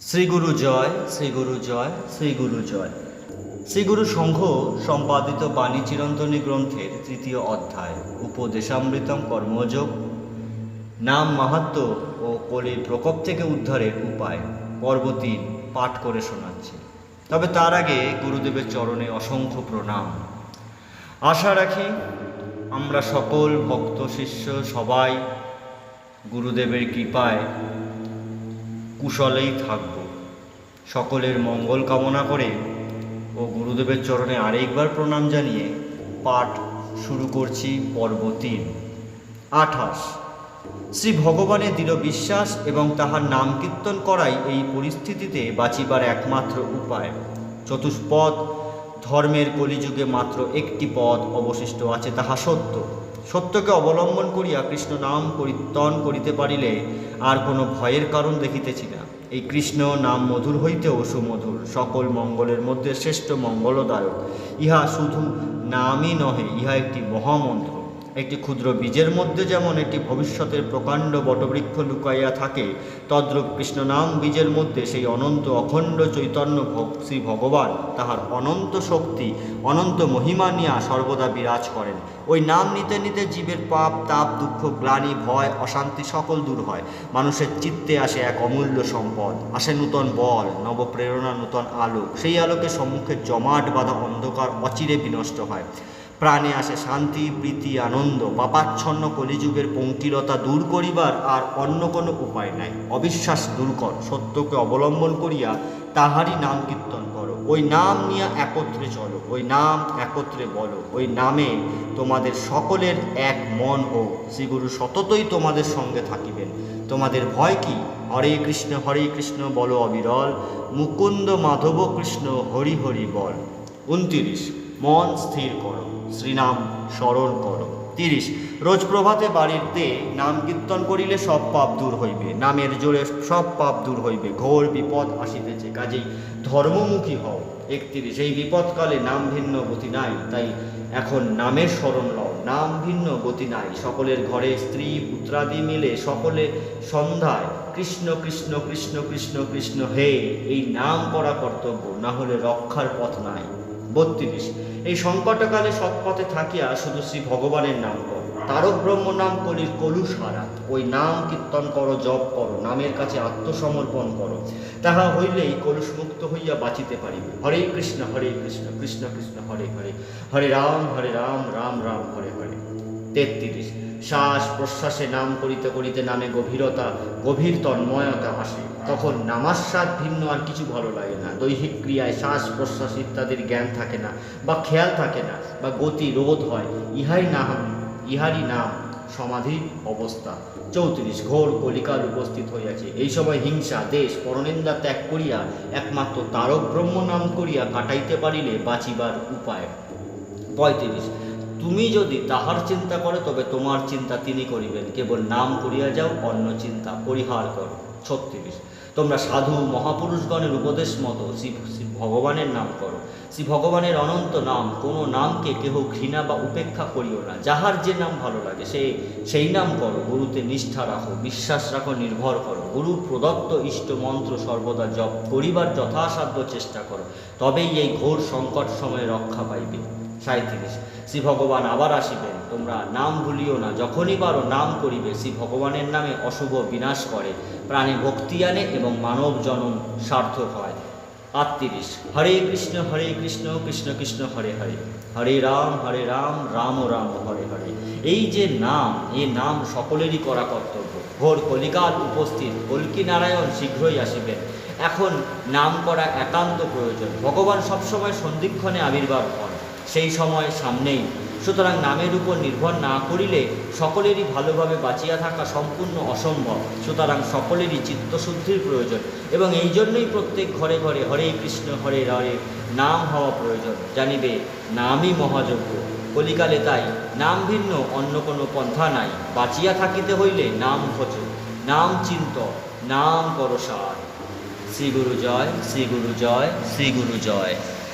শ্রীগুরু জয়, শ্রীগুরু জয়, শ্রীগুরু জয়। শ্রীগুরু সংঘ সম্পাদিত বাণী চিরন্তনী গ্রন্থের তৃতীয় অধ্যায় উপদেশামৃতম কর্মযোগ, নাম মাহাত্ম্য ও কলির প্রকোপ থেকে উদ্ধারের উপায় পর্ব ৩ পাঠ করে শোনাচ্ছে। তবে তার আগে গুরুদেবের চরণে অসংখ্য প্রণাম। আশা রাখি আমরা সকল ভক্ত শিষ্য সবাই গুরুদেবের কৃপায় কুশলেই থাকব। সকলের মঙ্গল কামনা করে ও গুরুদেবের চরণে আরেকবার প্রণাম জানিয়ে পাঠ শুরু করছি পর্ব ৩। ২৮। শ্রী ভগবানের দৃঢ় বিশ্বাস এবং তাহার নাম কীর্তন করাই এই পরিস্থিতিতে বাঁচিবার একমাত্র উপায়। চতুষ্পদ ধর্মের কলিযুগে মাত্র একটি পথ অবশিষ্ট আছে, তাহা সত্য। সত্যকে অবলম্বন করিয়া কৃষ্ণ নাম পরিত্যাগ করিতে পারিলে আর কোনো ভয়ের কারণ দেখিতেছি না। এই কৃষ্ণ নাম মধুর হইতেও সুমধুর, সকল মঙ্গলের মধ্যে শ্রেষ্ঠ মঙ্গলদায়ক। ইহা শুধু নামই নহে, ইহা একটি মহামন্ত্র। একটি ক্ষুদ্র বীজের মধ্যে যেমন একটি ভবিষ্যতের প্রকাণ্ড বটবৃক্ষ লুকাইয়া থাকে, তদ্রূপ কৃষ্ণনাম বীজের মধ্যে সেই অনন্ত অখণ্ড চৈতন্য শ্রী ভগবান তাহার অনন্ত শক্তি অনন্ত মহিমা নিয়া সর্বদা বিরাজ করেন। ওই নাম নিতে নিতে জীবের পাপ তাপ দুঃখ গ্লানি ভয় অশান্তি সকল দূর হয়। মানুষের চিত্তে আসে এক অমূল্য সম্পদ, আসে নূতন বল, নবপ্রেরণা, নূতন আলোক। সেই আলোকে সম্মুখে জমাট বাঁধা অন্ধকার অচিরে বিনষ্ট হয়। প্রাণে আসে শান্তি প্রীতি আনন্দ। পাপাচ্ছন্ন কলিযুগের পঙ্কিলতা দূর করিবার আর অন্য কোনো উপায় নাই। অবিশ্বাস দূর কর, সত্যকে অবলম্বন করিয়া তাহারই নাম কীর্তন করো। ওই নাম নিয়ে একত্রে চলো, ওই নাম একত্রে বলো। ওই নামে তোমাদের সকলের এক মন হোক। শ্রীগুরু সততই তোমাদের সঙ্গে থাকিবেন। তোমাদের ভয় কি? হরে কৃষ্ণ বলো অবিরল, মুকুন্দ মাধব কৃষ্ণ হরি হরি বল। ২৯। মন স্থির করো, শ্রীনাম স্মরণ করো। ৩০। রোজ প্রভাতে বাড়িতে নাম কীর্তন করিলে সব পাপ দূর হইবে। নামের জোরে সব পাপ দূর হইবে। ঘোর বিপদ আসিতেছে, কাজেই ধর্মমুখী হও। ৩১। এই বিপদকালে নাম ভিন্ন গতি নাই, তাই এখন নামের স্মরণ লও। নাম ভিন্ন গতি নাই। সকলের ঘরে স্ত্রী পুত্রাদি মিলে সকলে সন্ধ্যায় কৃষ্ণ কৃষ্ণ কৃষ্ণ কৃষ্ণ কৃষ্ণ হে, এই নাম করা কর্তব্য, না হলে রক্ষার পথ নাই। ৩২। এই সংকটকালে সৎপথে থাকিয়া শুধু শ্রী ভগবানের নাম করো। তারক ব্রহ্ম নাম কলির কলুষ হারা। ওই নাম কীর্তন করো, জপ করো, নামের কাছে আত্মসমর্পণ করো। তাহা হইলেই কলুষ মুক্ত হইয়া বাঁচিতে পারিবে। হরে কৃষ্ণ কৃষ্ণ কৃষ্ণ হরে হরে, হরে রাম রাম রাম হরে হরে। ৩৩। শ্বাস প্রশ্বাসে নাম করিতে করিতে নামে গভীর তন্ময়তা আসে। তখন নামাস্বাদ ভিন্ন আর কিছু ভালো লাগে না। দৈহিক ক্রিয়ায় শ্বাস প্রশ্বাস ইত্যাদির জ্ঞান থাকে না বা খেয়াল থাকে না বা গতি রোধ হয়। ইহারই নাম সমাধির অবস্থা। ৩৪। ঘোর কলিকাল উপস্থিত হইয়াছে। এই সময় হিংসা দেশ পরনিন্দা ত্যাগ করিয়া একমাত্র তারক ব্রহ্ম নাম করিয়া কাটাইতে পারিলে বাঁচিবার উপায়। ৩৫। তুমি যদি তাহার চিন্তা করে তবে তোমার চিন্তা তিনি করিবেন। কেবল নাম করিয়া যাও, অন্য চিন্তা পরিহার করো। ৩৬। তোমরা সাধু মহাপুরুষগণের উপদেশ মতো শ্রী ভগবানের নাম করো। শ্রী ভগবানের অনন্ত নাম, কোনো নামকে কেহ ঘৃণা বা উপেক্ষা করিও না। যাহার যে নাম ভালো লাগে সেই নাম করো। গুরুতে নিষ্ঠা রাখো, বিশ্বাস রাখো, নির্ভর করো। গুরুর প্রদত্ত ইষ্ট মন্ত্র সর্বদা জপ করিবার যথাসাধ্য চেষ্টা করো, তবেই এই ঘোর সংকট সময়ে রক্ষা পাইবে। ৩৭। শ্রী ভগবান আবার আসিবেন, তোমরা নাম ভুলিও না। যখনই পারো নাম করিবে। শ্রী ভগবানের নামে অশুভ বিনাশ করে, প্রাণে ভক্তি আনে এবং মানব জনম সার্থক হয়। ৩৮। হরে কৃষ্ণ কৃষ্ণ কৃষ্ণ হরে হরে, হরে রাম রাম রাম হরে হরে। এই যে নাম, এই নাম সকলেরই করা কর্তব্য। ঘোর কলিকাল উপস্থিত, কল্কি নারায়ণ শীঘ্রই আসিবেন। এখন নাম করা একান্ত প্রয়োজন। ভগবান সবসময় সন্ধিক্ষণে আবির্ভাব হন, সেই সময় সামনেই। সুতরাং নামের উপর নির্ভর না করিলে সকলেরই ভালোভাবে বাঁচিয়া থাকা সম্পূর্ণ অসম্ভব। সুতরাং সকলেরই চিত্তশুদ্ধির প্রয়োজন এবং এই জন্যই প্রত্যেক ঘরে ঘরে হরে কৃষ্ণ হরে হরে নাম হওয়া প্রয়োজন। জানিবে নামই মহাযজ্ঞ। কলিকালে তাই নাম ভিন্ন অন্য কোনো পন্থা নাই। বাঁচিয়া থাকিতে হইলে নাম খোঁজ, নাম চিন্ত, নাম করো সার। শ্রীগুরু জয়, শ্রীগুরু জয়, শ্রীগুরু জয়।